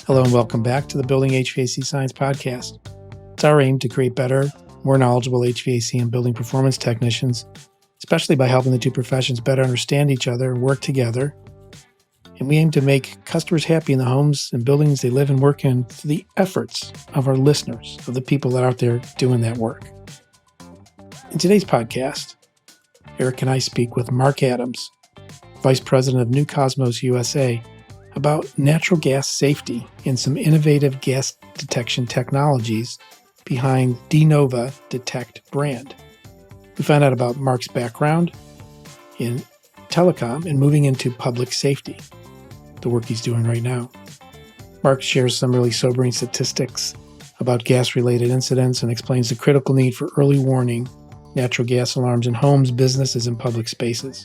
Hello and welcome back to the Building HVAC Science Podcast. It's our aim to create better, more knowledgeable HVAC and building performance technicians, especially by helping the two professions better understand each other and work together. And we aim to make customers happy in the homes and buildings they live and work in through the efforts of our listeners, of the people that are out there doing that work. In today's podcast, Eric and I speak with Marc Adams, Vice President of New Cosmos USA, about natural gas safety and some innovative gas detection technologies behind DeNova Detect brand. We found out about Marc's background in telecom and moving into public safety, the work he's doing right now. Marc shares some really sobering statistics about gas-related incidents and explains the critical need for early warning natural gas alarms in homes, businesses, and public spaces.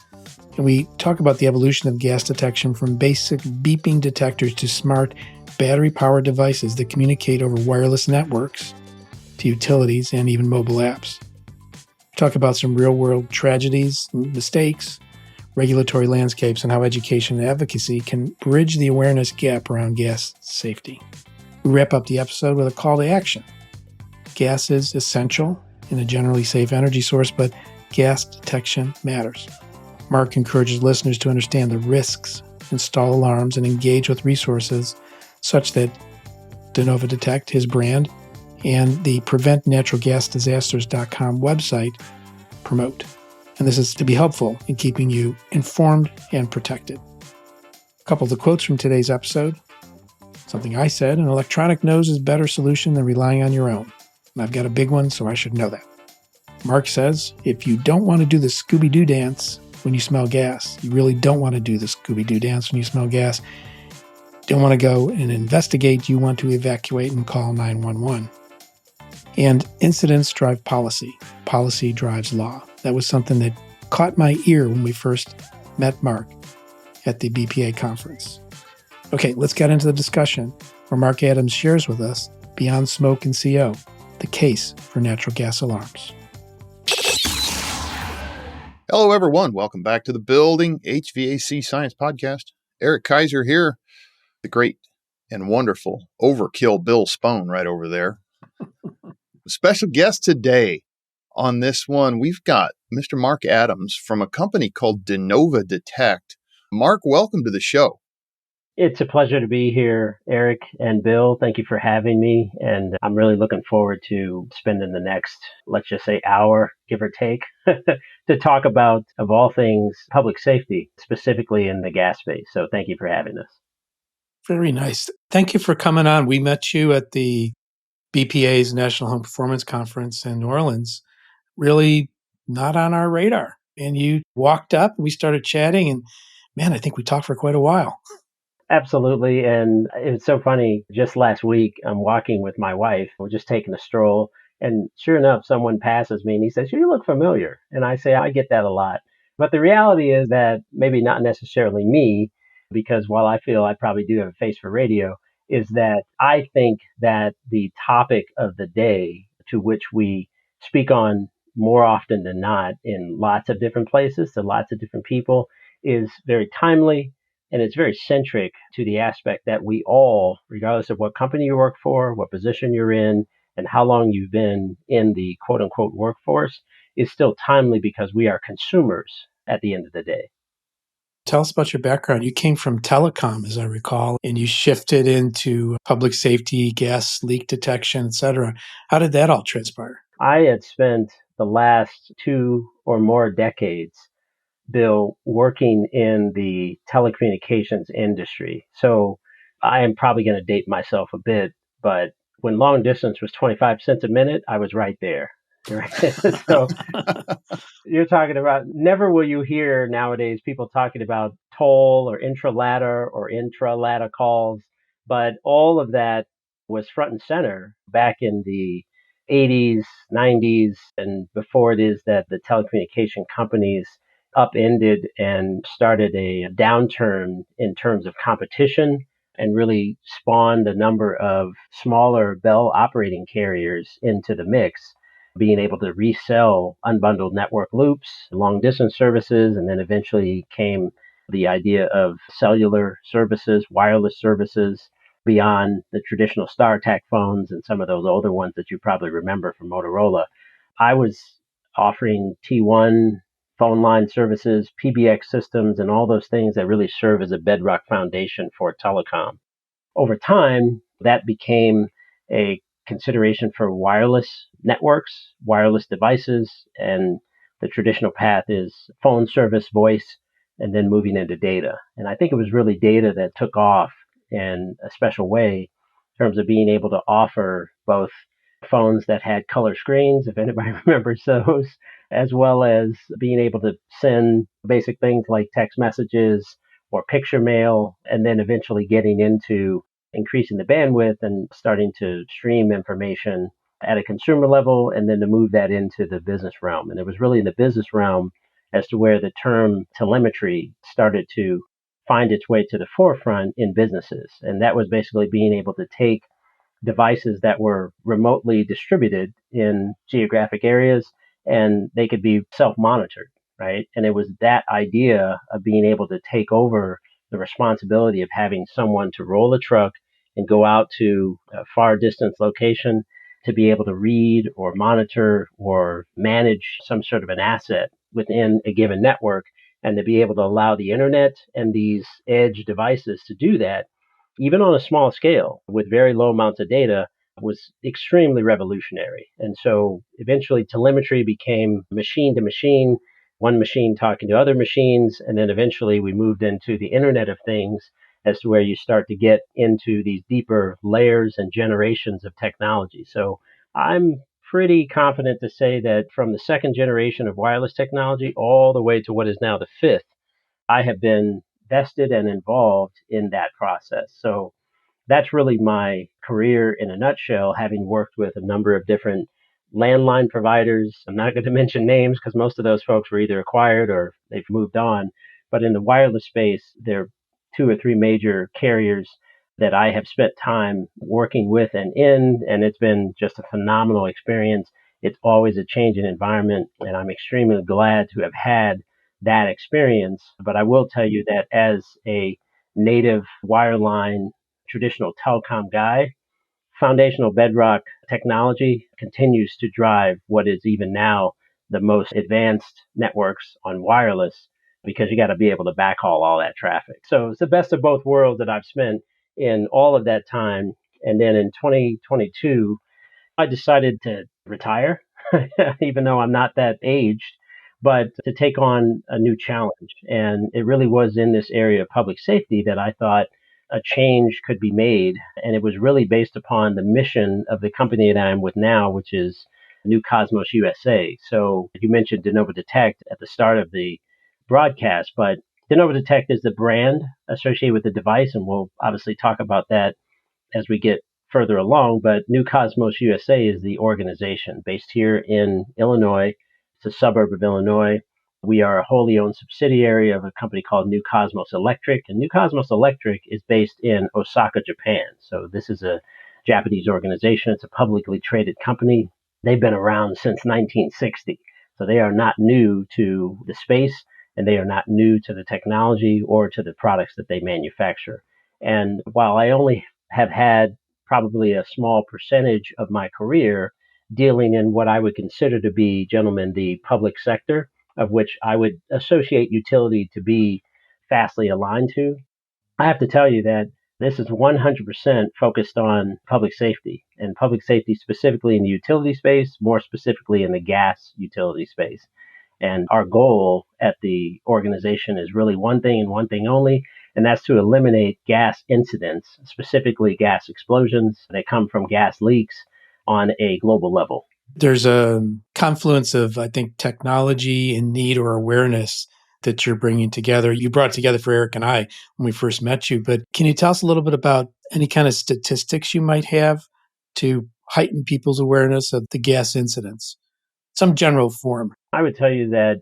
And we talk about the evolution of gas detection from basic beeping detectors to smart battery-powered devices that communicate over wireless networks to utilities and even mobile apps. We talk about some real-world tragedies, mistakes, regulatory landscapes, and how education and advocacy can bridge the awareness gap around gas safety. We wrap up the episode with a call to action. Gas is essential in a generally safe energy source, but gas detection matters. Marc encourages listeners to understand the risks, install alarms, and engage with resources such that DeNova Detect, his brand, and the PreventNaturalGasDisasters.com website promote. And this is to be helpful in keeping you informed and protected. A couple of the quotes from today's episode. Something I said, an electronic nose is a better solution than relying on your own. And I've got a big one, so I should know that. Marc says, if you don't want to do the Scooby-Doo dance when you smell gas, you really don't want to do the Scooby-Doo dance when you smell gas. Don't want to go and investigate, you want to evacuate and call 911. And incidents drive policy. Policy drives law. That was something that caught my ear when we first met Marc at the BPA conference. Okay, let's get into the discussion where Marc Adams shares with us Beyond Smoke and CO, the case for natural gas alarms. Hello, everyone. Welcome back to the Building HVAC Science Podcast. Eric Kaiser here, the great and wonderful Overkill Bill Spohn right over there. Special guest today on this one, we've got Mr. Marc Adams from a company called DeNova Detect. Marc, welcome to the show. It's a pleasure to be here, Eric and Bill. Thank you for having me. And I'm really looking forward to spending the next, let's just say, hour, give or take, to talk about, of all things, public safety, specifically in the gas space. So thank you for having us. Very nice. Thank you for coming on. We met you at the BPA's National Home Performance Conference in New Orleans, really not on our radar. And you walked up, we started chatting, and man, I think we talked for quite a while. Absolutely. And it's so funny. Just last week, I'm walking with my wife. We're just taking a stroll. And sure enough, someone passes me and he says, "You look familiar." And I say, I get that a lot. But the reality is that maybe not necessarily me, because while I feel I probably do have a face for radio, is that I think that the topic of the day to which we speak on more often than not in lots of different places to lots of different people is very timely. And it's very centric to the aspect that we all, regardless of what company you work for, what position you're in, and how long you've been in the quote unquote workforce, is still timely because we are consumers at the end of the day. Tell us about your background. You came from telecom, as I recall, and you shifted into public safety, gas leak detection, et cetera. How did that all transpire? I had spent the last 2 or more decades, Bill, working in the telecommunications industry. So I am probably going to date myself a bit, but when long distance was 25 cents a minute, I was right there. Right? So you're talking about, never will you hear nowadays people talking about toll or intra-ladder calls, but all of that was front and center back in the 80s, 90s, and before it is that the telecommunication companies upended and started a downturn in terms of competition and really spawned a number of smaller Bell operating carriers into the mix, being able to resell unbundled network loops, long distance services, and then eventually came the idea of cellular services, wireless services. beyond the traditional StarTAC phones and some of those older ones that you probably remember from Motorola. I was offering T1 phone line services, PBX systems, and all those things that really serve as a bedrock foundation for telecom. Over time, that became a consideration for wireless networks, wireless devices, and the traditional path is phone service, voice, and then moving into data. And I think it was really data that took off in a special way in terms of being able to offer both phones that had color screens, if anybody remembers those, as well as being able to send basic things like text messages or picture mail, and then eventually getting into increasing the bandwidth and starting to stream information at a consumer level, and then to move that into the business realm. And it was really in the business realm as to where the term telemetry started to find its way to the forefront in businesses. And that was basically being able to take devices that were remotely distributed in geographic areas and they could be self-monitored, right? And it was that idea of being able to take over the responsibility of having someone to roll a truck and go out to a far distance location to be able to read or monitor or manage some sort of an asset within a given network, and to be able to allow the internet and these edge devices to do that, even on a small scale with very low amounts of data, was extremely revolutionary. And so eventually telemetry became machine to machine, one machine talking to other machines. And then eventually we moved into the Internet of Things as to where you start to get into these deeper layers and generations of technology. So I'm pretty confident to say that from the second generation of wireless technology all the way to what is now the fifth, I have been vested and involved in that process. So that's really my career in a nutshell, having worked with a number of different landline providers. I'm not going to mention names because most of those folks were either acquired or they've moved on. But in the wireless space, there are two or three major carriers that I have spent time working with and in, and it's been just a phenomenal experience. It's always a changing environment, and I'm extremely glad to have had that experience. But I will tell you that as a native wireline traditional telecom guy, foundational bedrock technology continues to drive what is even now the most advanced networks on wireless, because you got to be able to backhaul all that traffic. So it's the best of both worlds that I've spent in all of that time. And then in 2022, I decided to retire, even though I'm not that aged, but to take on a new challenge. And it really was in this area of public safety that I thought a change could be made. And it was really based upon the mission of the company that I'm with now, which is New Cosmos USA. So you mentioned DeNova Detect at the start of the broadcast, but DeNova Detect is the brand associated with the device. And we'll obviously talk about that as we get further along, but New Cosmos USA is the organization based here in Illinois. It's a suburb of Illinois. We are a wholly owned subsidiary of a company called New Cosmos Electric, and New Cosmos Electric is based in Osaka, Japan. So this is a Japanese organization. It's a publicly traded company. They've been around since 1960. So they are not new to the space, and they are not new to the technology or to the products that they manufacture. And while I only have had probably a small percentage of my career dealing in what I would consider to be, gentlemen, the public sector, of which I would associate utility to be fastly aligned to. I have to tell you that this is 100% focused on public safety, and public safety specifically in the utility space, more specifically in the gas utility space. And our goal at the organization is really one thing and one thing only, and that's to eliminate gas incidents, specifically gas explosions that come from gas leaks on a global level. There's a confluence of, I think, technology and need or awareness that you're bringing together. You brought it together for Eric and I when we first met you, but can you tell us a little bit about any kind of statistics you might have to heighten people's awareness of the gas incidents? Some general form. I would tell you that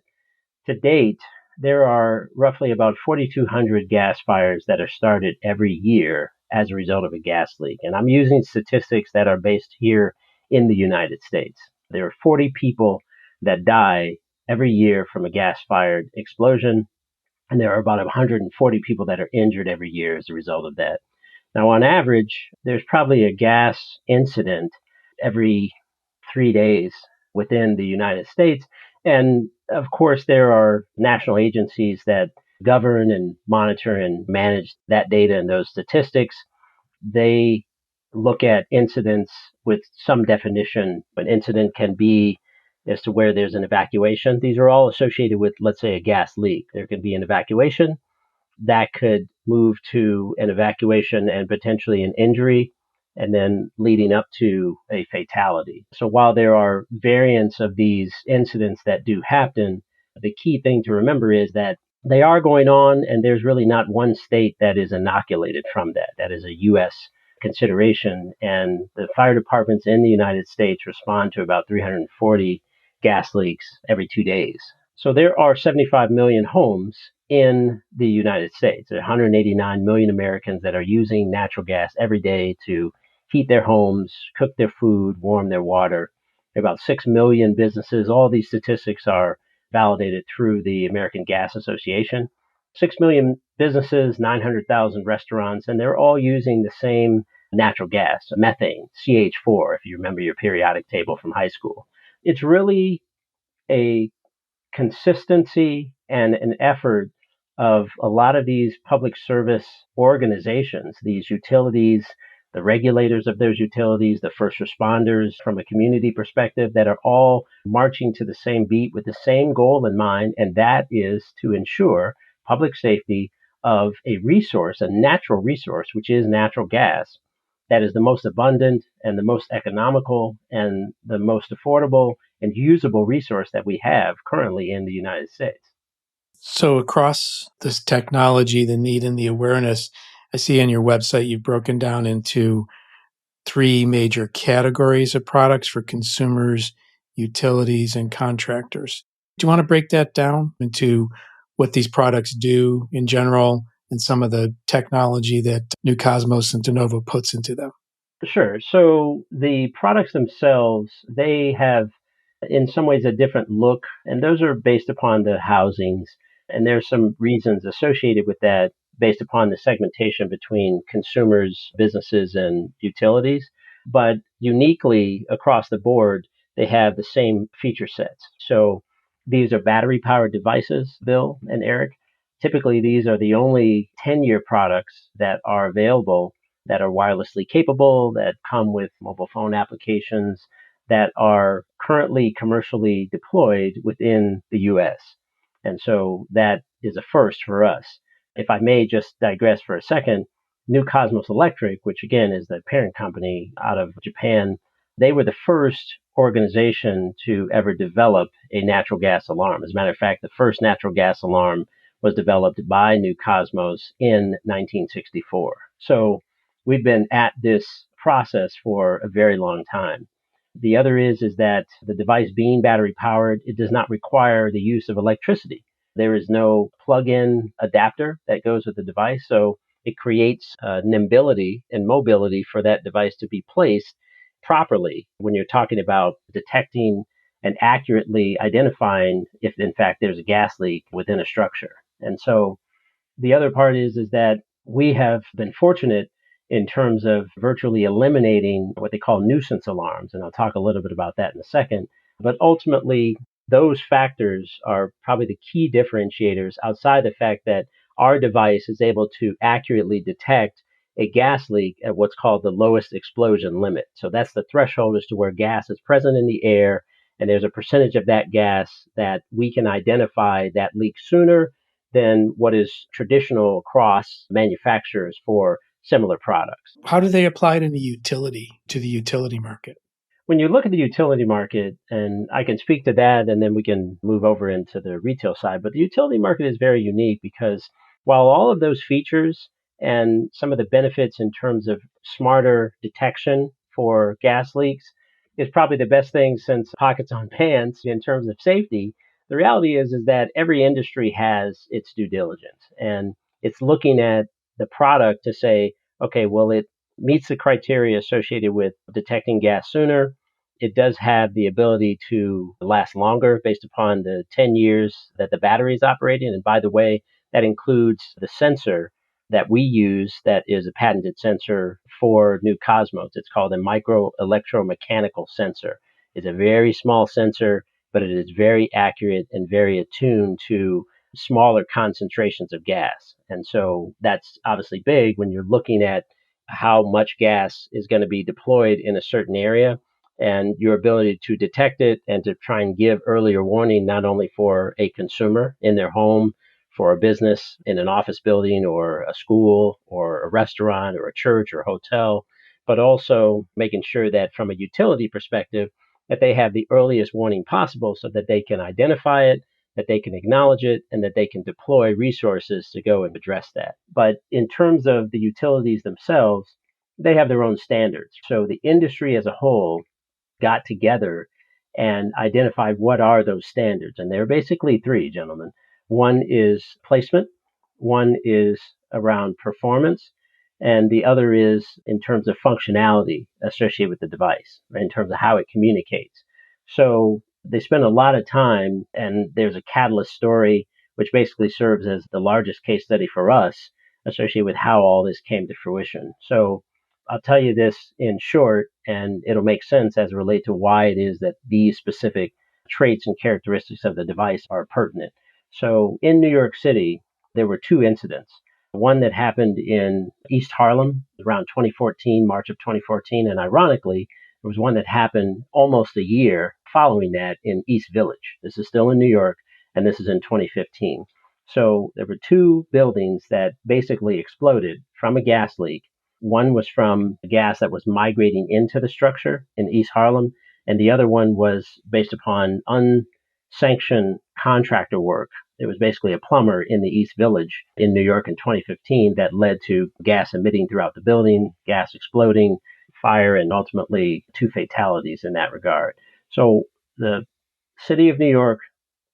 to date, there are roughly about 4,200 gas fires that are started every year as a result of a gas leak. And I'm using statistics that are based here in the United States. There are 40 people that die every year from a gas-fired explosion, and there are about 140 people that are injured every year as a result of that. Now, on average, there's probably a gas incident every 3 days within the United States. And of course, there are national agencies that govern and monitor and manage that data and those statistics. They look at incidents with some definition. An incident can be as to where there's an evacuation. These are all associated with, let's say, a gas leak. There can be an evacuation that could move to an evacuation and potentially an injury, and then leading up to a fatality. So while there are variants of these incidents that do happen, the key thing to remember is that they are going on, and there's really not one state that is inoculated from that. That is a U.S. consideration, and the fire departments in the United States respond to about 340 gas leaks every 2 days. So there are 75 million homes in the United States. There are 189 million Americans that are using natural gas every day to heat their homes, cook their food, warm their water. There are about 6 million businesses. All these statistics are validated through the American Gas Association. 6 million businesses, 900,000 restaurants, and they're all using the same natural gas, methane, CH4, if you remember your periodic table from high school. It's really a consistency and an effort of a lot of these public service organizations, these utilities, the regulators of those utilities, the first responders from a community perspective, that are all marching to the same beat with the same goal in mind, and that is to ensure public safety of a resource, a natural resource, which is natural gas, that is the most abundant and the most economical and the most affordable and usable resource that we have currently in the United States. So across this technology, the need and the awareness, I see on your website you've broken down into 3 major categories of products for consumers, utilities, and contractors. Do you want to break that down into what these products do in general and some of the technology that New Cosmos and DeNova puts into them? Sure. So the products themselves, they have in some ways a different look, and those are based upon the housings. And there's some reasons associated with that based upon the segmentation between consumers, businesses, and utilities. But uniquely across the board, they have the same feature sets. So these are battery powered devices, Bill and Eric. Typically, these are the only 10-year products that are available that are wirelessly capable, that come with mobile phone applications, that are currently commercially deployed within the US. And so that is a first for us. If I may just digress for a second, New Cosmos Electric, which again is the parent company out of Japan, they were the first organization to ever develop a natural gas alarm. As a matter of fact, the first natural gas alarm was developed by New Cosmos in 1964. So we've been at this process for a very long time. The other is that the device being battery powered, it does not require the use of electricity. There is no plug-in adapter that goes with the device, so it creates nimbility and mobility for that device to be placed properly when you're talking about detecting and accurately identifying if in fact there's a gas leak within a structure. And so the other part is that we have been fortunate in terms of virtually eliminating what they call nuisance alarms. And I'll talk a little bit about that in a second. But ultimately, those factors are probably the key differentiators outside the fact that our device is able to accurately detect a gas leak at what's called the lowest explosion limit. So that's the threshold as to where gas is present in the air, and there's a percentage of that gas that we can identify that leak sooner than what is traditional across manufacturers for similar products. How do they apply to the utility market? When you look at the utility market, and I can speak to that and then we can move over into the retail side, but the utility market is very unique because while all of those features and some of the benefits in terms of smarter detection for gas leaks is probably the best thing since pockets on pants in terms of safety, the reality is that every industry has its due diligence, and it's looking at the product to say, okay, well, it meets the criteria associated with detecting gas sooner. It does have the ability to last longer based upon the 10 years that the battery is operating. And by the way, that includes the sensor that we use that is a patented sensor for new Cosmos. It's called a micro electromechanical sensor. It's a very small sensor, but it is very accurate and very attuned to smaller concentrations of gas. And so that's obviously big when you're looking at how much gas is going to be deployed in a certain area, and your ability to detect it and to try and give earlier warning, not only for a consumer in their home, for a business in an office building or a school or a restaurant or a church or a hotel, but also making sure that from a utility perspective, that they have the earliest warning possible so that they can identify it, that they can acknowledge it, and that they can deploy resources to go and address that. But in terms of the utilities themselves, they have their own standards. So the industry as a whole got together and identified what are those standards. And there are basically three, gentlemen. One is placement, one is around performance, and the other is in terms of functionality associated with the device, right, in terms of how it communicates. So they spend a lot of time, and there's a catalyst story, which basically serves as the largest case study for us associated with how all this came to fruition. So I'll tell you this in short, and it'll make sense as it relates to why it is that these specific traits and characteristics of the device are pertinent. So in New York City, there were two incidents. One that happened in East Harlem around 2014, March of 2014, and ironically, there was one that happened almost a year following that in East Village. This is still in New York, and this is in 2015. So there were two buildings that basically exploded from a gas leak. One was from gas that was migrating into the structure in East Harlem, and the other one was based upon unsanctioned contractor work. It was basically a plumber in the East Village in New York in 2015 that led to gas emitting throughout the building, gas exploding, fire, and ultimately two fatalities in that regard. So the city of New York,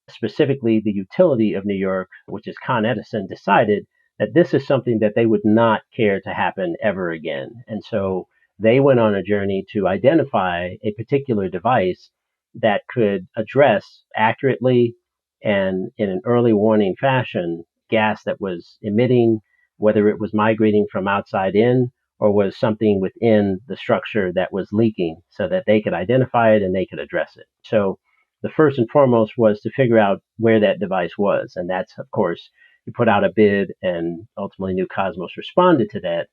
specifically the utility of New York, which is Con Edison, decided that this is something that they would not care to happen ever again. And so they went on a journey to identify a particular device that could address accurately and in an early warning fashion gas that was emitting, whether it was migrating from outside in or was something within the structure that was leaking, so that they could identify it and they could address it. So the first and foremost was to figure out where that device was. And that's, of course, you put out a bid, and ultimately New Cosmos responded to that.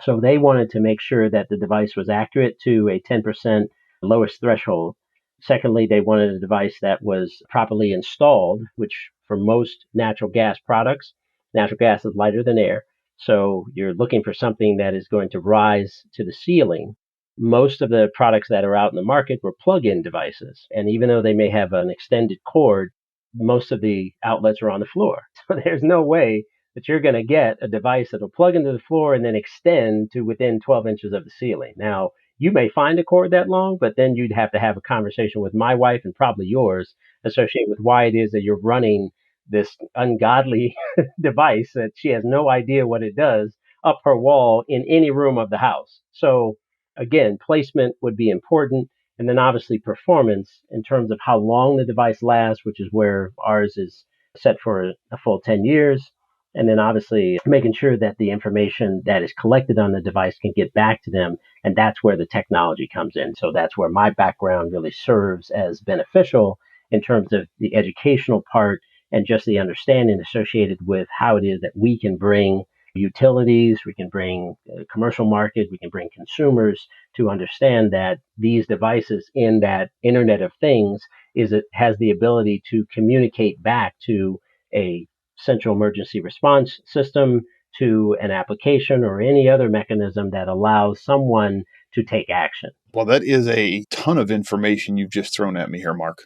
So they wanted to make sure that the device was accurate to a 10% lowest threshold. Secondly, they wanted a device that was properly installed, which for most natural gas products, natural gas is lighter than air. So you're looking for something that is going to rise to the ceiling. Most of the products that are out in the market were plug-in devices. And even though they may have an extended cord, most of the outlets are on the floor. So there's no way that you're going to get a device that'll plug into the floor and then extend to within 12 inches of the ceiling. Now, you may find a cord that long, but then you'd have to have a conversation with my wife and probably yours associated with why it is that you're running this ungodly device that she has no idea what it does up her wall in any room of the house. So again, placement would be important. And then obviously performance in terms of how long the device lasts, which is where ours is set for a full 10 years. And then obviously making sure that the information that is collected on the device can get back to them. And that's where the technology comes in. So that's where my background really serves as beneficial in terms of the educational part and just the understanding associated with how it is that we can bring utilities, we can bring commercial market, we can bring consumers to understand that these devices in that Internet of Things it has the ability to communicate back to a central emergency response system, to an application or any other mechanism that allows someone to take action. Well, that is a ton of information you've just thrown at me here, Mark,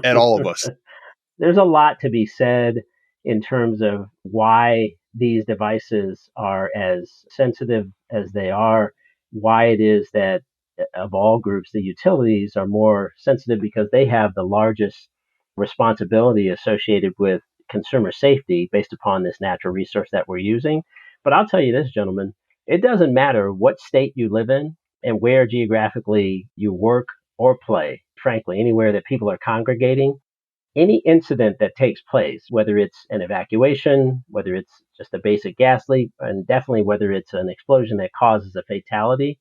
and all of us. There's a lot to be said in terms of why these devices are as sensitive as they are, why it is that of all groups, the utilities are more sensitive because they have the largest responsibility associated with consumer safety based upon this natural resource that we're using. But I'll tell you this, gentlemen, it doesn't matter what state you live in and where geographically you work or play, frankly, anywhere that people are congregating. any incident that takes place, whether it's an evacuation, whether it's just a basic gas leak, and definitely whether it's an explosion that causes a fatality,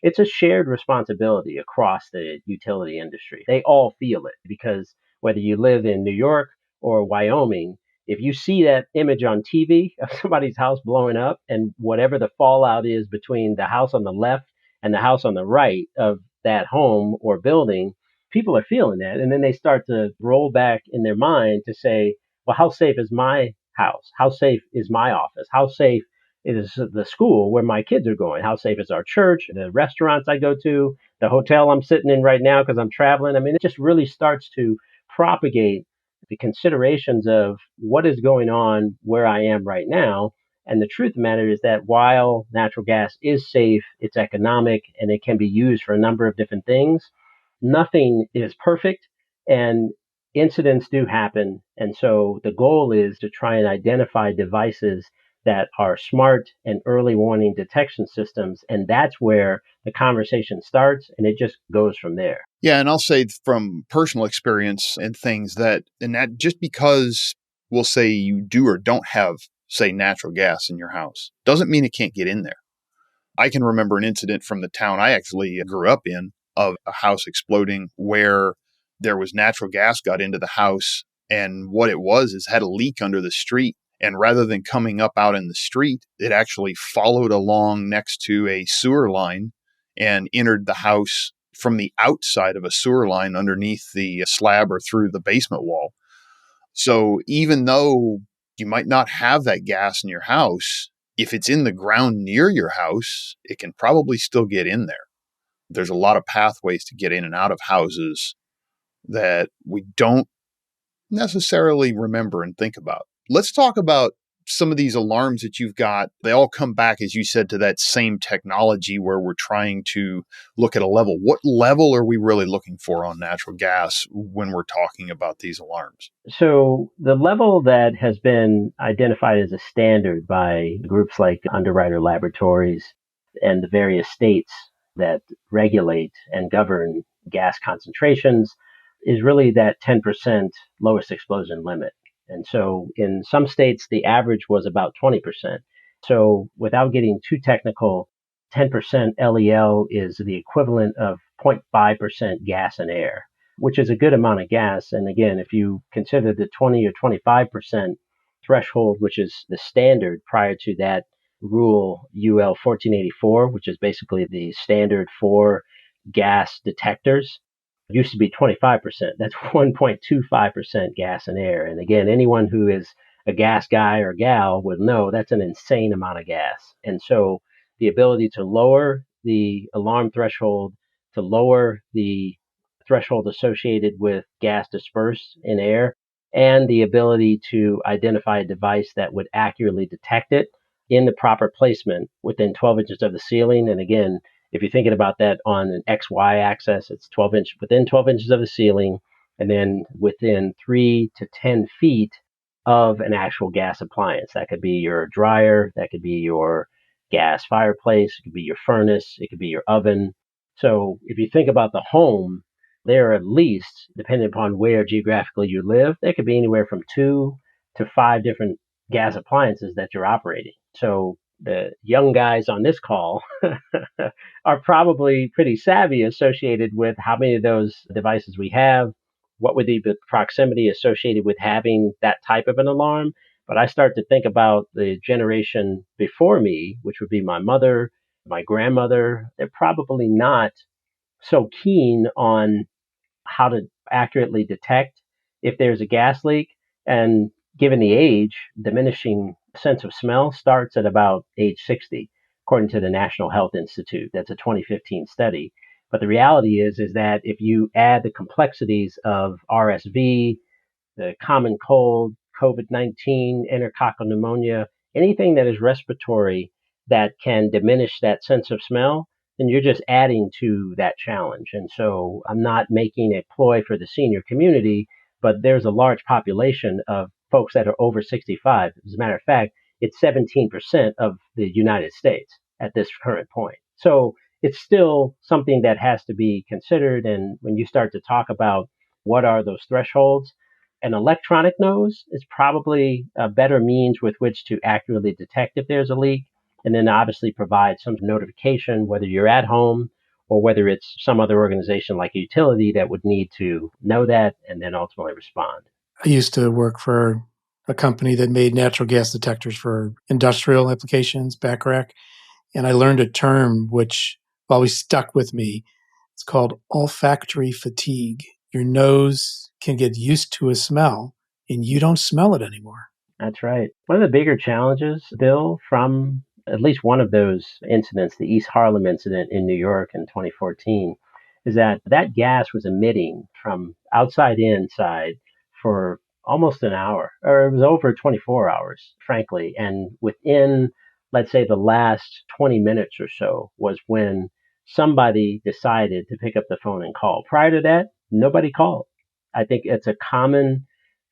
it's a shared responsibility across the utility industry. They all feel it because whether you live in New York or Wyoming, if you see that image on TV of somebody's house blowing up and whatever the fallout is between the house on the left and the house on the right of that home or building, people are feeling that. And then they start to roll back in their mind to say, well, how safe is my house? How safe is my office? How safe is the school where my kids are going? How safe is our church, the restaurants I go to, the hotel I'm sitting in right now because I'm traveling? I mean, it just really starts to propagate the considerations of what is going on where I am right now. And the truth of the matter is that while natural gas is safe, it's economic, and it can be used for a number of different things, nothing is perfect and incidents do happen. And so the goal is to try and identify devices that are smart and early warning detection systems. And that's where the conversation starts, and it just goes from there. Yeah. And I'll say from personal experience and things that just because we'll say you do or don't have, say, natural gas in your house, doesn't mean it can't get in there. I can remember an incident from the town I actually grew up in of a house exploding where there was natural gas got into the house. And what it was is had a leak under the street. And rather than coming up out in the street, it actually followed along next to a sewer line and entered the house from the outside of a sewer line underneath the slab or through the basement wall. So even though you might not have that gas in your house, if it's in the ground near your house, it can probably still get in there. There's a lot of pathways to get in and out of houses that we don't necessarily remember and think about. Let's talk about some of these alarms that you've got. They all come back, as you said, to that same technology where we're trying to look at a level. What level are we really looking for on natural gas when we're talking about these alarms? So the level that has been identified as a standard by groups like Underwriter Laboratories and the various states that regulate and govern gas concentrations is really that 10% lowest explosion limit. And so in some states, the average was about 20%. So without getting too technical, 10% LEL is the equivalent of 0.5% gas and air, which is a good amount of gas. And again, if you consider the 20 or 25% threshold, which is the standard prior to that rule UL 1484, which is basically the standard for gas detectors, used to be 25%. That's 1.25% gas and air. And again, anyone who is a gas guy or gal would know that's an insane amount of gas. And so the ability to lower the alarm threshold, to lower the threshold associated with gas dispersed in air, and the ability to identify a device that would accurately detect it in the proper placement within 12 inches of the ceiling. And again, if you're thinking about that on an XY axis, it's within 12 inches of the ceiling, and then within 3 to 10 feet of an actual gas appliance. That could be your dryer, that could be your gas fireplace, it could be your furnace, it could be your oven. So if you think about the home, there are at least, depending upon where geographically you live, there could be anywhere from 2 to 5 different gas appliances that you're operating. So the young guys on this call are probably pretty savvy associated with how many of those devices we have, what would be the proximity associated with having that type of an alarm. But I start to think about the generation before me, which would be my mother, my grandmother. They're probably not so keen on how to accurately detect if there's a gas leak. And given the age, diminishing sense of smell starts at about age 60, according to the National Health Institute. That's a 2015 study. But the reality is that if you add the complexities of RSV, the common cold, COVID-19, intercoccal pneumonia, anything that is respiratory that can diminish that sense of smell, then you're just adding to that challenge. And so I'm not making a ploy for the senior community, but there's a large population of folks that are over 65. As a matter of fact, it's 17% of the United States at this current point. So it's still something that has to be considered. And when you start to talk about what are those thresholds, An electronic nose is probably a better means with which to accurately detect if there's a leak, and then obviously provide some notification, whether you're at home or whether it's some other organization like a utility that would need to know that and then ultimately respond. I used to work for a company that made natural gas detectors for industrial applications, back rack, and I learned a term which always stuck with me. It's called olfactory fatigue. Your nose can get used to a smell and you don't smell it anymore. That's right. One of the bigger challenges, Bill, from at least one of those incidents, the East Harlem incident in New York in 2014, is that that gas was emitting from outside inside for almost an hour, or it was over 24 hours, frankly. And within, let's say, the last 20 minutes or so was when somebody decided to pick up the phone and call. Prior to that, nobody called. I think it's a common,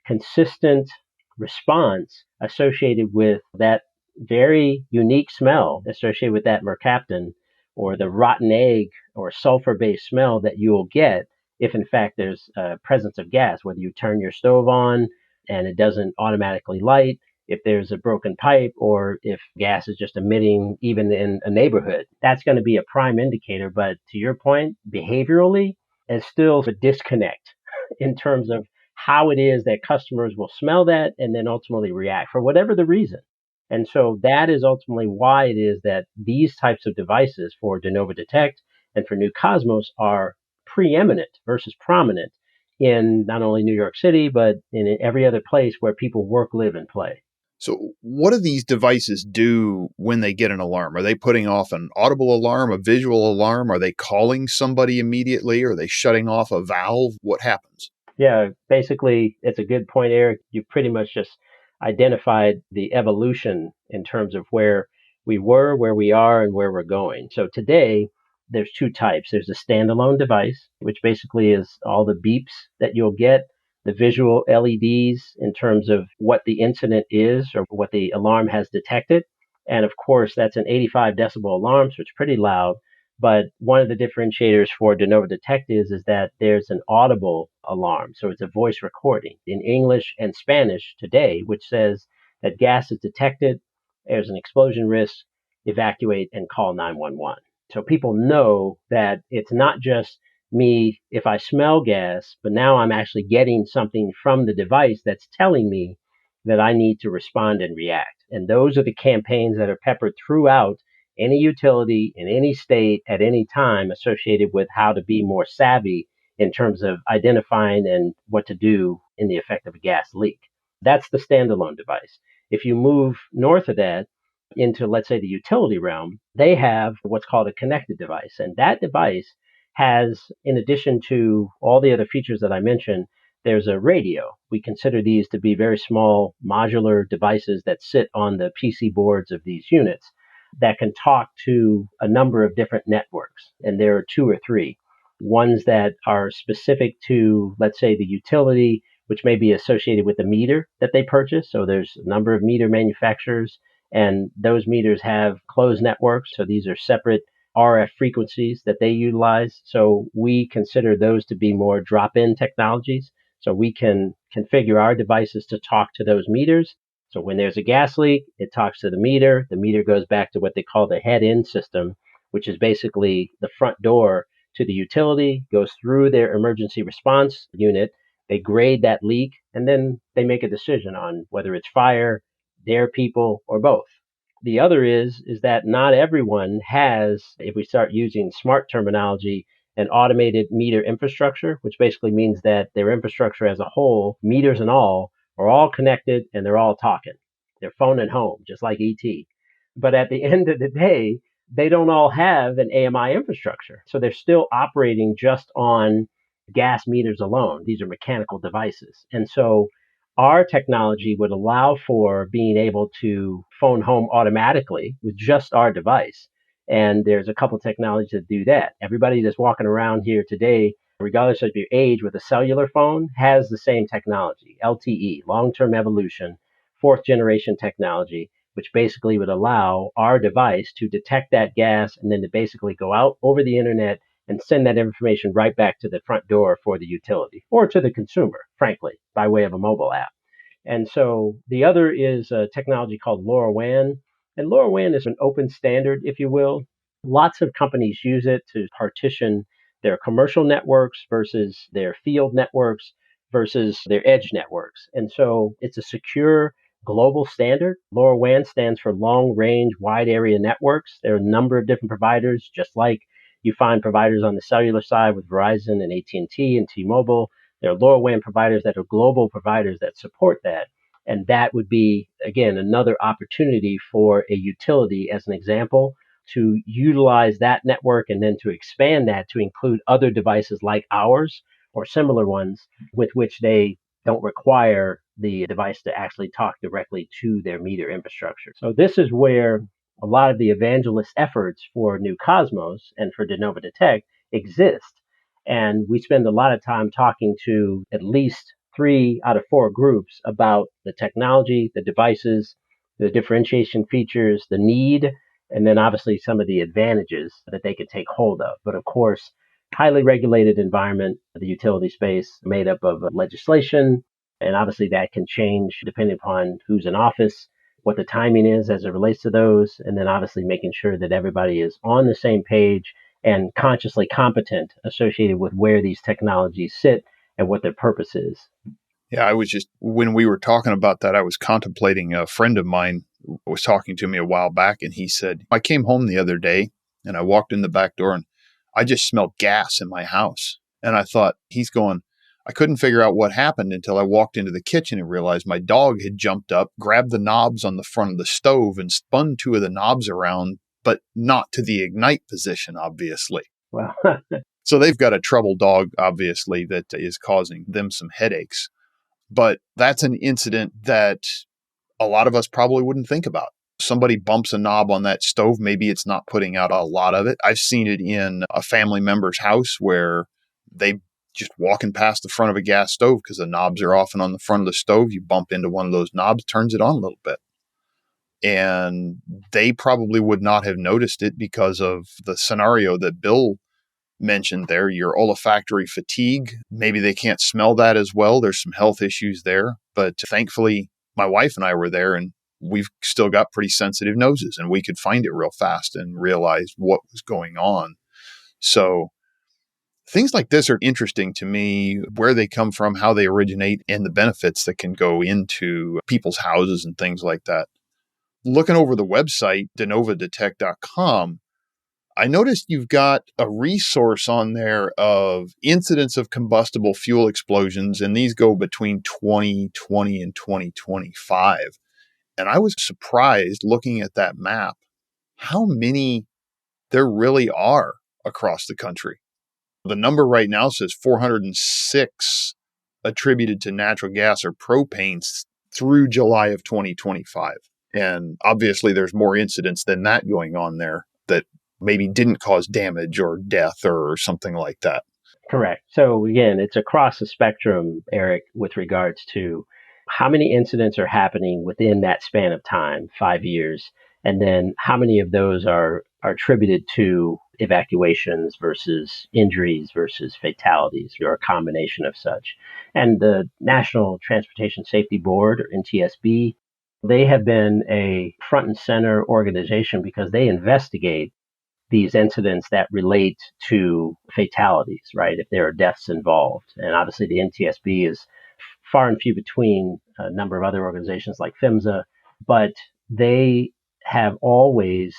consistent response associated with that very unique smell associated with that mercaptan or the rotten egg or sulfur based smell that you'll get if in fact there's a presence of gas, whether you turn your stove on and it doesn't automatically light, if there's a broken pipe, or if gas is just emitting even in a neighborhood. That's going to be a prime indicator. But to your point, behaviorally, it's still a disconnect in terms of how it is that customers will smell that and then ultimately react for whatever the reason. And so that is ultimately why it is that these types of devices for DeNova Detect and for New Cosmos are preeminent versus prominent in not only New York City, but in every other place where people work, live, and play. So what do these devices do when they get an alarm? Are they putting off an audible alarm, a visual alarm? Are they calling somebody immediately? Are they shutting off a valve? What happens? Yeah, basically, it's a good point, Eric. You pretty much just identified the evolution in terms of where we were, where we are, and where we're going. So today, there's two types. There's a standalone device, which basically is all the beeps that you'll get, the visual LEDs in terms of what the incident is or what the alarm has detected. And of course, that's an 85 decibel alarm, so it's pretty loud. But one of the differentiators for DeNova Detect is that there's an audible alarm. So it's a voice recording in English and Spanish today, which says that gas is detected, there's an explosion risk, evacuate and call 911. So people know that it's not just me if I smell gas, but now I'm actually getting something from the device that's telling me that I need to respond and react. And those are the campaigns that are peppered throughout any utility in any state at any time associated with how to be more savvy in terms of identifying and what to do in the effect of a gas leak. That's the standalone device. If you move north of that into, let's say, the utility realm, they have what's called a connected device. And that device has, in addition to all the other features that I mentioned, there's a radio. We consider these to be very small modular devices that sit on the PC boards of these units that can talk to a number of different networks. And there are two or three. Ones that are specific to, let's say, the utility, which may be associated with the meter that they purchase. So there's a number of meter manufacturers, and those meters have closed networks. So these are separate RF frequencies that they utilize. So we consider those to be more drop-in technologies. So we can configure our devices to talk to those meters. So when there's a gas leak, it talks to the meter. The meter goes back to what they call the head-in system, which is basically the front door to the utility, goes through their emergency response unit. They grade that leak, and then they make a decision on whether it's fire, their people, or both. The other is that not everyone has, if we start using smart terminology, an automated meter infrastructure, which basically means that their infrastructure as a whole, meters and all, are all connected and they're all talking. They're phoning home, just like ET. But at the end of the day, they don't all have an AMI infrastructure. So they're still operating just on gas meters alone. These are mechanical devices. And so our technology would allow for being able to phone home automatically with just our device. And there's a couple of technologies that do that. Everybody that's walking around here today, regardless of your age, with a cellular phone has the same technology, LTE, long-term evolution, fourth generation technology, which basically would allow our device to detect that gas and then to basically go out over the internet and send that information right back to the front door for the utility or to the consumer, frankly, by way of a mobile app. And so the other is a technology called LoRaWAN. And LoRaWAN is an open standard, if you will. Lots of companies use it to partition their commercial networks versus their field networks versus their edge networks. And so it's a secure global standard. LoRaWAN stands for long range wide area networks. There are a number of different providers, just like you find providers on the cellular side with Verizon and AT&T and T-Mobile. There are LoRaWAN providers that are global providers that support that. And that would be, again, another opportunity for a utility, as an example, to utilize that network and then to expand that to include other devices like ours or similar ones with which they don't require the device to actually talk directly to their meter infrastructure. So this is where a lot of the evangelist efforts for New Cosmos and for DeNova Detect exist. And we spend a lot of time talking to at least 3 out of 4 groups about the technology, the devices, the differentiation features, the need, and then obviously some of the advantages that they could take hold of. But of course, highly regulated environment, the utility space made up of legislation, and obviously that can change depending upon who's in office, what the timing is as it relates to those, and then obviously making sure that everybody is on the same page and consciously competent associated with where these technologies sit and what their purpose is. Yeah, when we were talking about that, I was contemplating. A friend of mine was talking to me a while back, and he said, I came home the other day and I walked in the back door and I just smelled gas in my house. And I thought, I couldn't figure out what happened until I walked into the kitchen and realized my dog had jumped up, grabbed the knobs on the front of the stove and spun 2 of the knobs around, but not to the ignite position, obviously. Wow. So they've got a trouble dog, obviously, that is causing them some headaches. But that's an incident that a lot of us probably wouldn't think about. Somebody bumps a knob on that stove, maybe it's not putting out a lot of it. I've seen it in a family member's house where they just walking past the front of a gas stove because the knobs are often on the front of the stove. You bump into one of those knobs, turns it on a little bit. And they probably would not have noticed it because of the scenario that Bill mentioned there, your olfactory fatigue. Maybe they can't smell that as well. There's some health issues there. But thankfully, my wife and I were there and we've still got pretty sensitive noses and we could find it real fast and realize what was going on. So things like this are interesting to me, where they come from, how they originate, and the benefits that can go into people's houses and things like that. Looking over the website, DenovaDetect.com, I noticed you've got a resource on there of incidents of combustible fuel explosions, and these go between 2020 and 2025. And I was surprised looking at that map, how many there really are across the country. The number right now says 406 attributed to natural gas or propane through July of 2025. And obviously there's more incidents than that going on there that maybe didn't cause damage or death or something like that. Correct. So again, it's across the spectrum, Eric, with regards to how many incidents are happening within that span of time, 5 years, and then how many of those are attributed to evacuations versus injuries versus fatalities, or a combination of such. And the National Transportation Safety Board, or NTSB, they have been a front and center organization because they investigate these incidents that relate to fatalities, right? If there are deaths involved. And obviously the NTSB is far and few between a number of other organizations like PHMSA, but they have always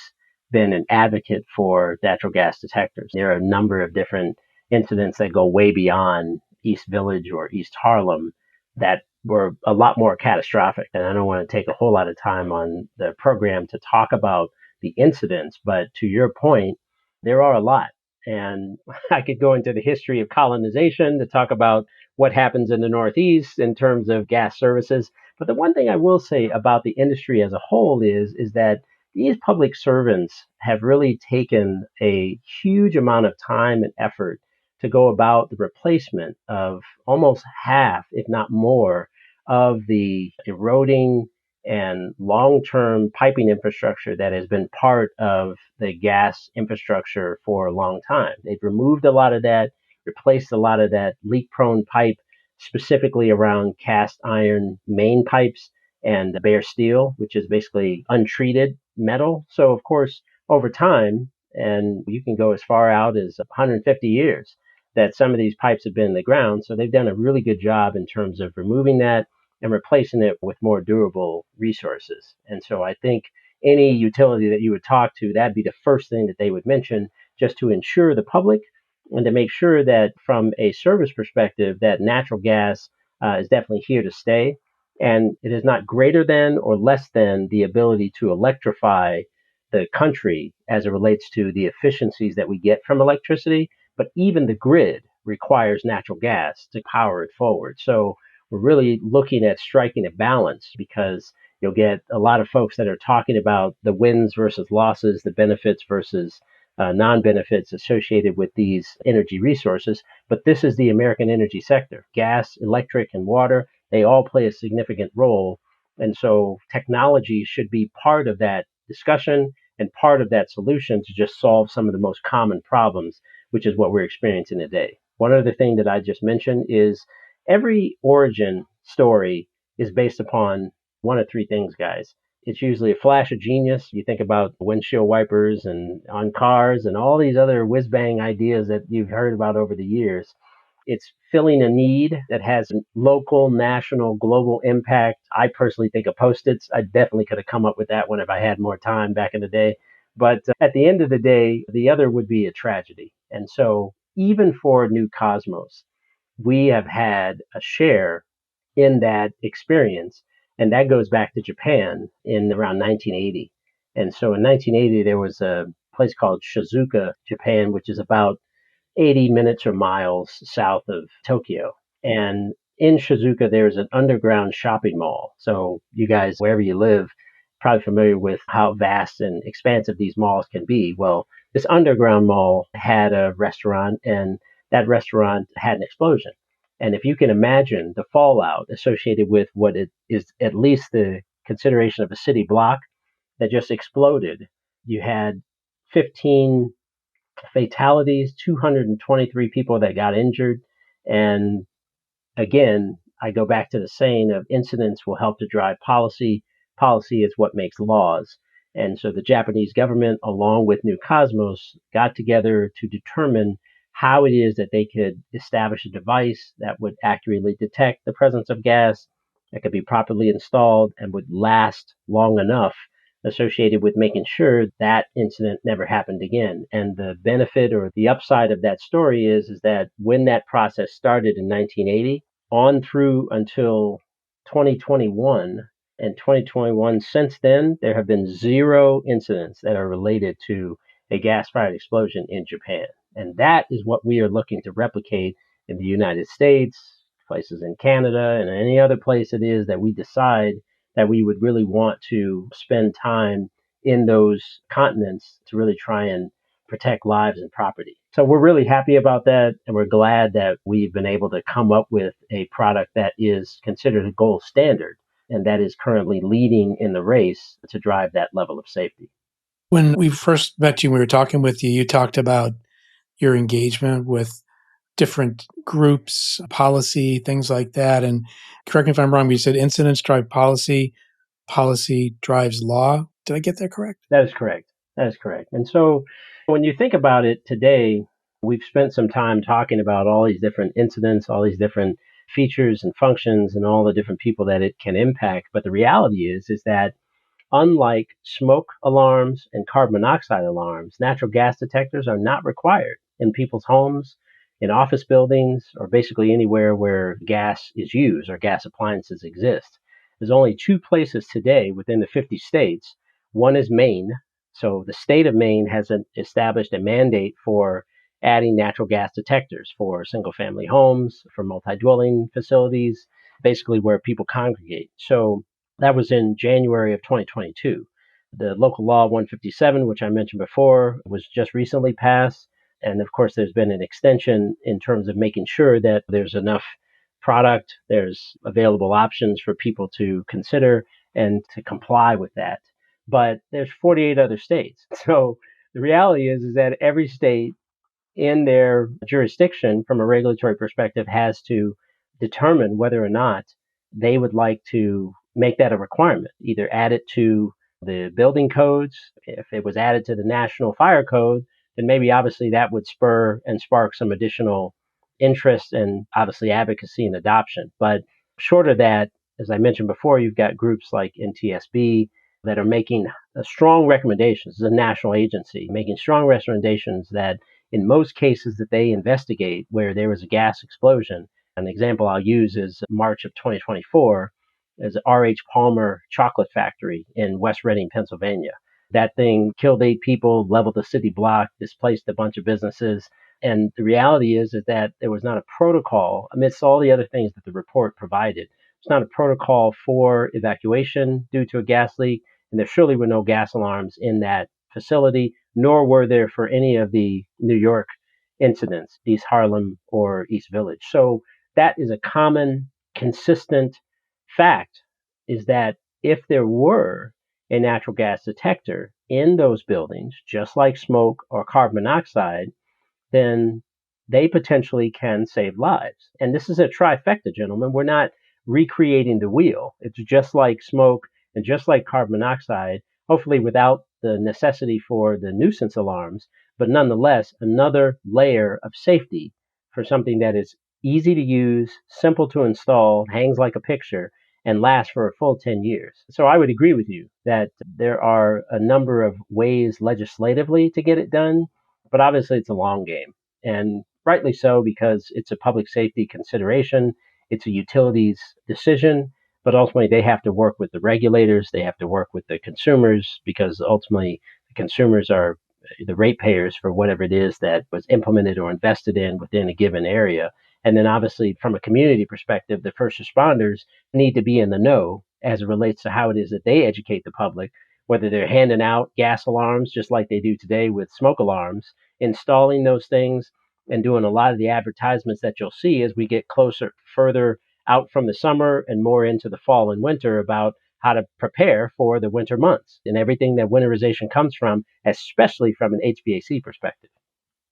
been an advocate for natural gas detectors. There are a number of different incidents that go way beyond East Village or East Harlem that were a lot more catastrophic. And I don't want to take a whole lot of time on the program to talk about the incidents, but to your point, there are a lot. And I could go into the history of colonization to talk about what happens in the Northeast in terms of gas services. But the one thing I will say about the industry as a whole is that these public servants have really taken a huge amount of time and effort to go about the replacement of almost half, if not more, of the eroding and long-term piping infrastructure that has been part of the gas infrastructure for a long time. They've removed a lot of that, replaced a lot of that leak-prone pipe, specifically around cast iron main pipes and bare steel, which is basically untreated metal. So, of course, over time, and you can go as far out as 150 years, that some of these pipes have been in the ground. So they've done a really good job in terms of removing that and replacing it with more durable resources. And so I think any utility that you would talk to, that'd be the first thing that they would mention, just to ensure the public and to make sure that from a service perspective, that natural gas is definitely here to stay. And it is not greater than or less than the ability to electrify the country as it relates to the efficiencies that we get from electricity. But even the grid requires natural gas to power it forward. So we're really looking at striking a balance, because you'll get a lot of folks that are talking about the wins versus losses, the benefits versus non-benefits associated with these energy resources. But this is the American energy sector. Gas, electric, and water, they all play a significant role. And so technology should be part of that discussion and part of that solution to just solve some of the most common problems, which is what we're experiencing today. One other thing that I just mentioned is every origin story is based upon one of three things, guys. It's usually a flash of genius. You think about windshield wipers and on cars and all these other whiz bang ideas that you've heard about over the years. It's filling a need that has local, national, global impact. I personally think of Post-its. I definitely could have come up with that one if I had more time back in the day. But at the end of the day, the other would be a tragedy. And so even for New Cosmos, we have had a share in that experience. And that goes back to Japan in around 1980. And so in 1980, there was a place called Shizuoka, Japan, which is about 80 minutes or miles south of Tokyo. And in Shizuoka, there's an underground shopping mall. So you guys, wherever you live, probably familiar with how vast and expansive these malls can be. Well, this underground mall had a restaurant, and that restaurant had an explosion. And if you can imagine the fallout associated with what it is, at least the consideration of a city block that just exploded, you had 15 fatalities, 223 people that got injured. And again, I go back to the saying of incidents will help to drive policy. Policy is what makes laws. And so the Japanese government, along with New Cosmos, got together to determine how it is that they could establish a device that would accurately detect the presence of gas, that could be properly installed and would last long enough, associated with making sure that incident never happened again. And the benefit or the upside of that story is that when that process started in 1980, on through until 2021 and 2021, since then, there have been 0 incidents that are related to a gas-fired explosion in Japan. And that is what we are looking to replicate in the United States, places in Canada, and any other place it is that we decide that we would really want to spend time in those continents to really try and protect lives and property. So we're really happy about that, and we're glad that we've been able to come up with a product that is considered a gold standard and that is currently leading in the race to drive that level of safety. When we first met you, we were talking with you, you talked about your engagement with different groups, policy, things like that. And correct me if I'm wrong, but you said incidents drive policy, policy drives law. Did I get that correct? That is correct. That is correct. And so when you think about it today, we've spent some time talking about all these different incidents, all these different features and functions and all the different people that it can impact. But the reality is that unlike smoke alarms and carbon monoxide alarms, natural gas detectors are not required in people's homes, in office buildings, or basically anywhere where gas is used or gas appliances exist. There's only 2 places today within the 50 states. One is Maine. So the state of Maine has established a mandate for adding natural gas detectors for single family homes, for multi-dwelling facilities, basically where people congregate. So that was in January of 2022. The local law 157, which I mentioned before, was just recently passed. And of course, there's been an extension in terms of making sure that there's enough product, there's available options for people to consider, and to comply with that. But there's 48 other states. So the reality is that every state in their jurisdiction from a regulatory perspective has to determine whether or not they would like to make that a requirement, either add it to the building codes. If it was added to the national fire code, then maybe obviously that would spur and spark some additional interest and obviously advocacy and adoption. But short of that, as I mentioned before, you've got groups like NTSB that are making strong recommendations. It's a national agency making strong recommendations that in most cases that they investigate where there was a gas explosion, an example I'll use is March of 2024, is R.H. Palmer Chocolate Factory in West Reading, Pennsylvania. That thing killed 8 people, leveled the city block, displaced a bunch of businesses. And the reality is that there was not a protocol amidst all the other things that the report provided. It's not a protocol for evacuation due to a gas leak, and there surely were no gas alarms in that facility, nor were there for any of the New York incidents, East Harlem or East Village. So that is a common, consistent fact, is that if there were a natural gas detector in those buildings, just like smoke or carbon monoxide, then they potentially can save lives. And this is a trifecta, gentlemen. We're not recreating the wheel. It's just like smoke and just like carbon monoxide, hopefully without the necessity for the nuisance alarms, but nonetheless, another layer of safety for something that is easy to use, simple to install, hangs like a picture, and lasts for a full 10 years. So I would agree with you that there are a number of ways legislatively to get it done, but obviously it's a long game. And rightly so, because it's a public safety consideration, it's a utilities decision, but ultimately they have to work with the regulators, they have to work with the consumers, because ultimately the consumers are the ratepayers for whatever it is that was implemented or invested in within a given area. And then obviously from a community perspective, the first responders need to be in the know as it relates to how it is that they educate the public, whether they're handing out gas alarms just like they do today with smoke alarms, installing those things, and doing a lot of the advertisements that you'll see as we get closer, further out from the summer and more into the fall and winter about how to prepare for the winter months and everything that winterization comes from, especially from an HVAC perspective.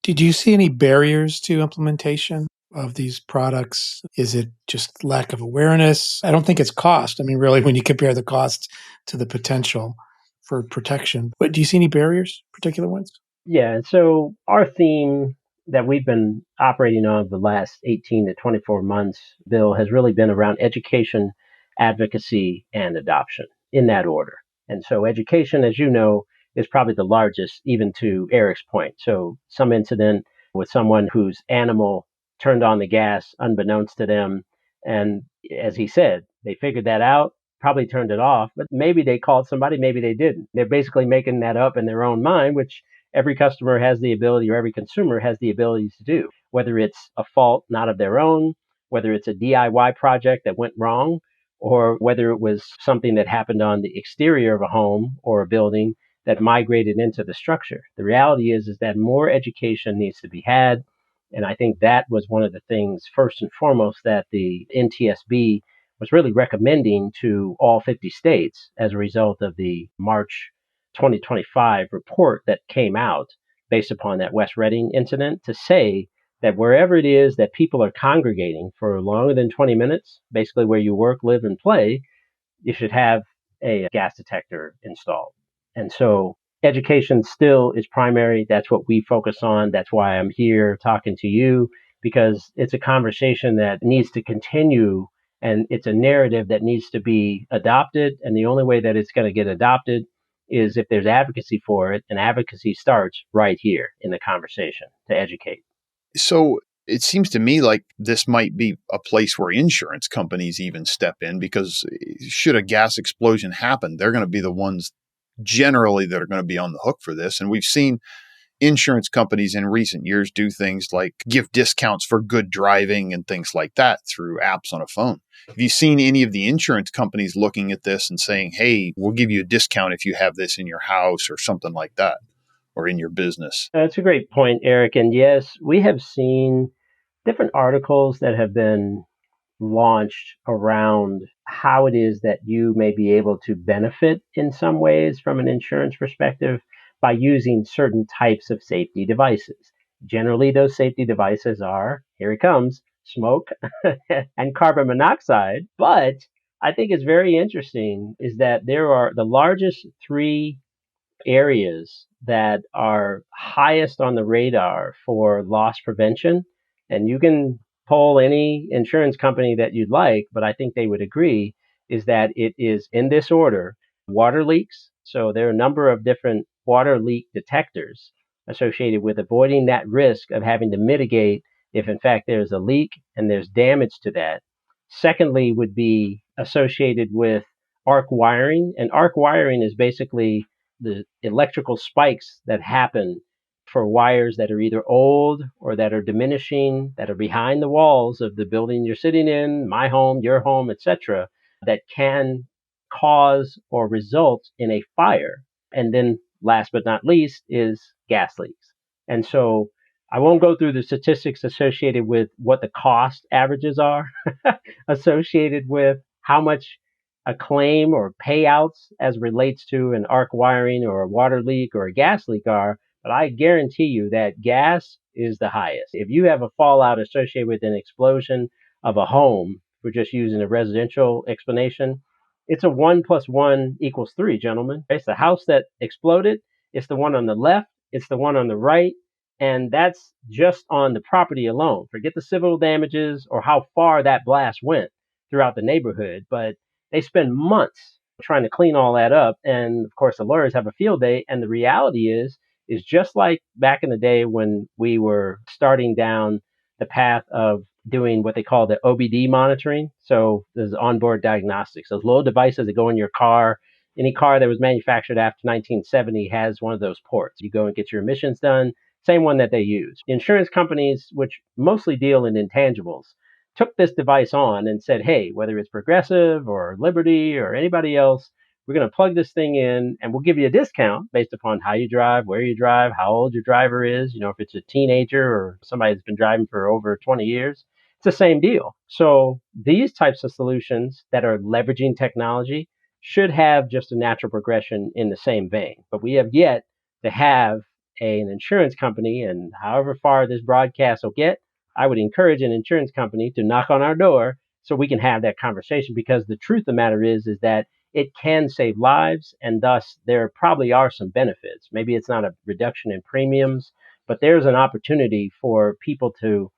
Did you see any barriers to implementation of these products? Is it just lack of awareness? I don't think it's cost. I mean, really, when you compare the costs to the potential for protection. But do you see any barriers, particular ones? Yeah, and so our theme that we've been operating on the last 18 to 24 months, Bill, has really been around education, advocacy, and adoption in that order. And so education, as you know, is probably the largest, even to Eric's point. So some incident with someone whose animal turned on the gas unbeknownst to them. And as he said, they figured that out, probably turned it off, but maybe they called somebody, maybe they didn't. They're basically making that up in their own mind, which every customer has the ability, or every consumer has the ability to do, whether it's a fault not of their own, whether it's a DIY project that went wrong, or whether it was something that happened on the exterior of a home or a building that migrated into the structure. The reality is that more education needs to be had. And I think that was one of the things, first and foremost, that the NTSB was really recommending to all 50 states as a result of the March 2025 report that came out based upon that West Reading incident, to say that wherever it is that people are congregating for longer than 20 minutes, basically where you work, live, and play, you should have a gas detector installed. And so education still is primary. That's what we focus on. That's why I'm here talking to you, because it's a conversation that needs to continue, and it's a narrative that needs to be adopted. And the only way that it's going to get adopted is if there's advocacy for it, and advocacy starts right here in the conversation to educate. So it seems to me like this might be a place where insurance companies even step in, because should a gas explosion happen, they're going to be the ones generally that are going to be on the hook for this. And we've seen insurance companies in recent years do things like give discounts for good driving and things like that through apps on a phone. Have you seen any of the insurance companies looking at this and saying, hey, we'll give you a discount if you have this in your house or something like that, or in your business? That's a great point, Eric. And yes, we have seen different articles that have been launched around how it is that you may be able to benefit in some ways from an insurance perspective by using certain types of safety devices. Generally, those safety devices are, here it comes, smoke and carbon monoxide. But I think it's very interesting is that there are the largest three areas that are highest on the radar for loss prevention. And you can poll any insurance company that you'd like, but I think they would agree is that it is in this order: water leaks. So there are a number of different water leak detectors associated with avoiding that risk of having to mitigate if in fact there's a leak and there's damage to that. Secondly, would be associated with arc wiring. And arc wiring is basically the electrical spikes that happen for wires that are either old or that are diminishing, that are behind the walls of the building you're sitting in, my home, your home, etc., that can cause or result in a fire. And then last but not least is gas leaks. And so I won't go through the statistics associated with what the cost averages are associated with how much a claim or payouts as relates to an arc wiring or a water leak or a gas leak are, but I guarantee you that gas is the highest. If you have a fallout associated with an explosion of a home, we're just using a residential explanation, it's a 1 + 1 = 3, gentlemen. It's the house that exploded, it's the one on the left, it's the one on the right, and that's just on the property alone. Forget the civil damages or how far that blast went throughout the neighborhood, but they spend months trying to clean all that up. And of course, the lawyers have a field day. And the reality is just like back in the day when we were starting down the path of doing what they call the OBD monitoring. So there's onboard diagnostics, those little devices that go in your car. Any car that was manufactured after 1970 has one of those ports. You go and get your emissions done, same one that they use. Insurance companies, which mostly deal in intangibles, took this device on and said, hey, whether it's Progressive or Liberty or anybody else, we're going to plug this thing in and we'll give you a discount based upon how you drive, where you drive, how old your driver is. You know, if it's a teenager or somebody that's been driving for over 20 years, it's the same deal. So these types of solutions that are leveraging technology should have just a natural progression in the same vein. But we have yet to have an insurance company, and however far this broadcast will get, I would encourage an insurance company to knock on our door so we can have that conversation, because the truth of the matter is that it can save lives, and thus there probably are some benefits. Maybe it's not a reduction in premiums, but there's an opportunity for people to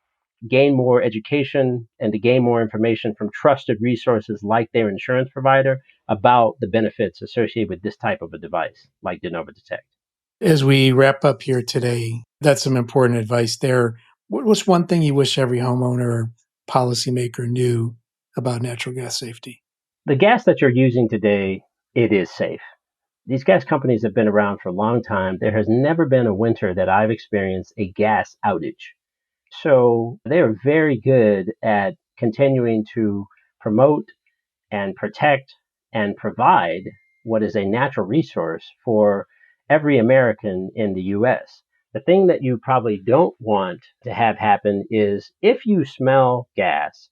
gain more education and to gain more information from trusted resources like their insurance provider about the benefits associated with this type of a device like DeNova Detect. As we wrap up here today, that's some important advice there. What's one thing you wish every homeowner or policymaker knew about natural gas safety? The gas that you're using today, it is safe. These gas companies have been around for a long time. There has never been a winter that I've experienced a gas outage. So they are very good at continuing to promote and protect and provide what is a natural resource for every American in the US. The thing that you probably don't want to have happen is if you smell gas,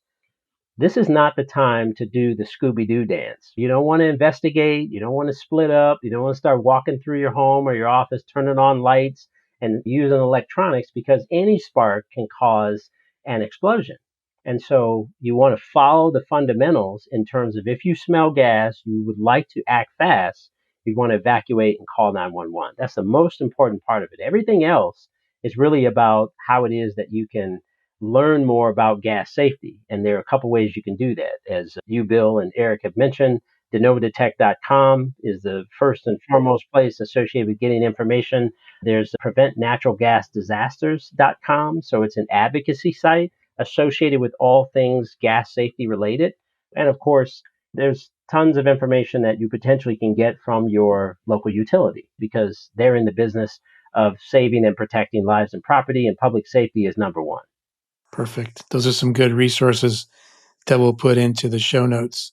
this is not the time to do the Scooby-Doo dance. You don't want to investigate. You don't want to split up. You don't want to start walking through your home or your office, turning on lights and using electronics, because any spark can cause an explosion. And so you want to follow the fundamentals in terms of if you smell gas, you would like to act fast, you want to evacuate and call 911. That's the most important part of it. Everything else is really about how it is that you can learn more about gas safety. And there are a couple ways you can do that. As you, Bill, and Eric have mentioned, DeNovaDetect.com is the first and foremost place associated with getting information. There's PreventNaturalGasDisasters.com. So it's an advocacy site associated with all things gas safety related. And of course, there's tons of information that you potentially can get from your local utility, because they're in the business of saving and protecting lives and property, and public safety is number one. Perfect. Those are some good resources that we'll put into the show notes.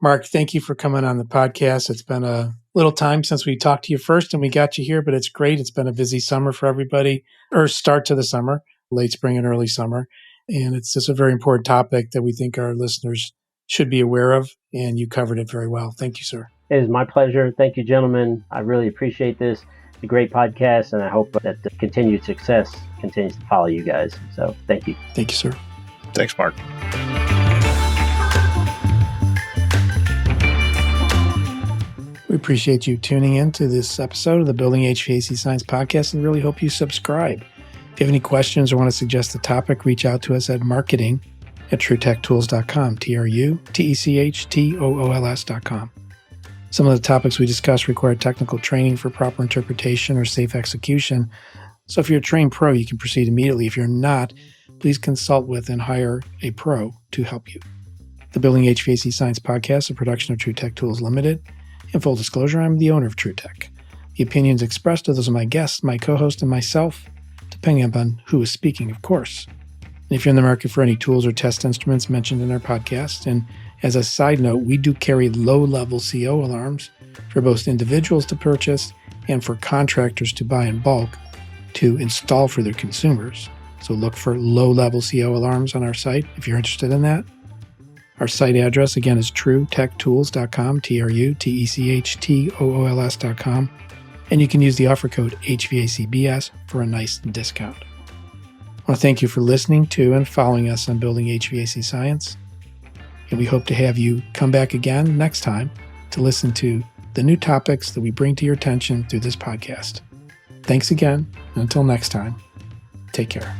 Marc, thank you for coming on the podcast. It's been a little time since we talked to you first and we got you here, but it's great. It's been a busy summer for everybody, or start to the summer, late spring and early summer. And it's just a very important topic that we think our listeners should be aware of, and you covered it very well. Thank you, sir. It is my pleasure. Thank you, gentlemen. I really appreciate this. It's a great podcast, and I hope that the continued success continues to follow you guys. So thank you. Thank you, sir. Thanks, Mark. We appreciate you tuning in to this episode of the Building HVAC Science Podcast and really hope you subscribe. If you have any questions or want to suggest a topic, reach out to us at marketing@truetechtools.com, TrueTechTools.com. Some of the topics we discussed require technical training for proper interpretation or safe execution. So if you're a trained pro, you can proceed immediately. If you're not, please consult with and hire a pro to help you. The Building HVAC Science Podcast is a production of True Tech Tools Limited. In full disclosure, I'm the owner of True Tech. The opinions expressed are those of my guests, my co-host, and myself, depending upon who is speaking, of course. And if you're in the market for any tools or test instruments mentioned in our podcast, and as a side note, we do carry low-level CO alarms for both individuals to purchase and for contractors to buy in bulk to install for their consumers. So look for low-level CO alarms on our site if you're interested in that. Our site address, again, is truetechtools.com, TrueTechTools.com, and you can use the offer code HVACBS for a nice discount. I want to thank you for listening to and following us on Building HVAC Science, and we hope to have you come back again next time to listen to the new topics that we bring to your attention through this podcast. Thanks again, and until next time, take care.